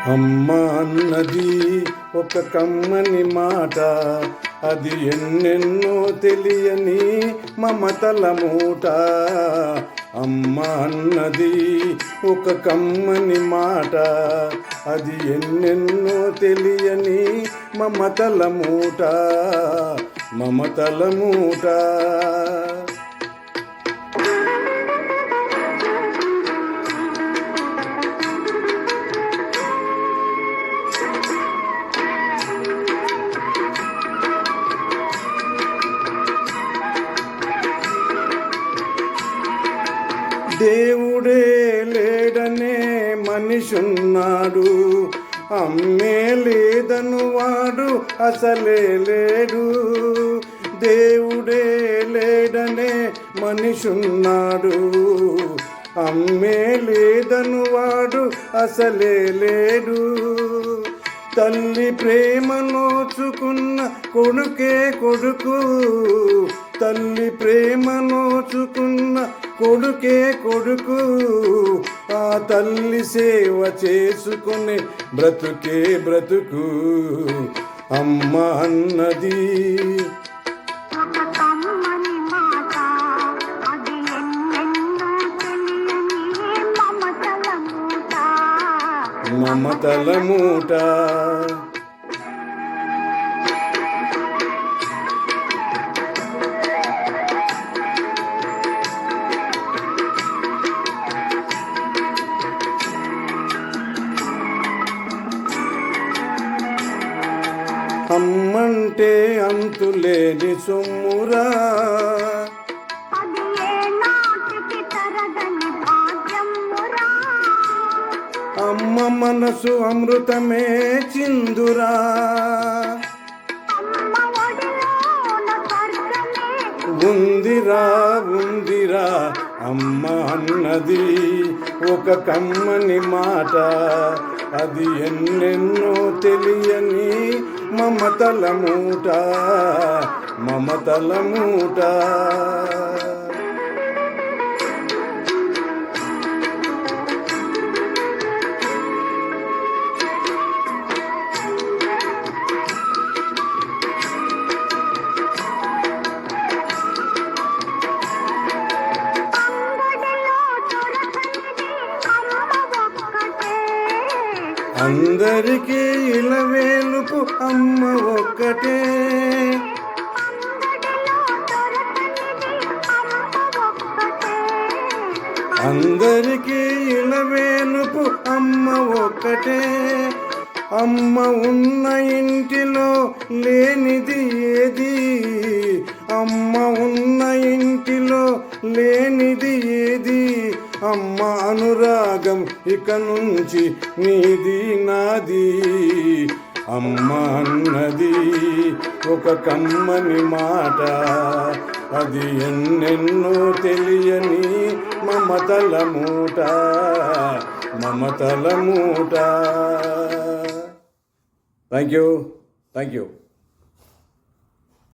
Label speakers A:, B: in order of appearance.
A: అమ్మ అన్నది ఒక కమ్మని మాట, అది ఎన్నెన్నో తెలియని మమతల మూట. అమ్మ అన్నది ఒక కమ్మని మాట, అది ఎన్నెన్నో తెలియని మమతల మూట, మమతల మూట. దేవుడే లేడనే మనిషున్నాడు, అమ్మే లేదను వాడు అసలే లేడు. దేవుడే లేడనే మనిషున్నాడు, అమ్మే లేదను వాడు అసలే లేడు. తల్లి ప్రేమ నోచుకున్న కొడుకే కొడుకు, తల్లి ప్రేమ నోచుకున్న కొడుకే కొడుకు. ఆ తల్లి సేవ చేసుకునే బ్రతుకే బ్రతుకు. అమ్మ అన్నది మమతల మూట. అమ్మంటే అంతులేని సొమ్మురా, అమ్మ మనసు అమృతమే చిందురా. ఉందిరా ఉందిరా అమ్మ అన్నది ఒక కమ్మని మాట, అది ఎన్నెన్నో తెలియని మమతల మూట, మమతల మూట. అందరికీ ఇలవేలుపు అమ్మ ఒక్కటే, అందరికీ ఇలవేలుపు అమ్మ ఒక్కటే. అమ్మ ఉన్న ఇంటిలో లేనిది ఏది, అమ్మ ఉన్న ఇంటిలో లేనిది ఏది. అమ్మ అనురాగం ఇక నుంచి నీది నాది. అమ్మ అన్నది ఒక కమ్మని మాట, అది ఎన్నెన్నో తెలియని మమతల మూట, మమతల మూట. Thank you.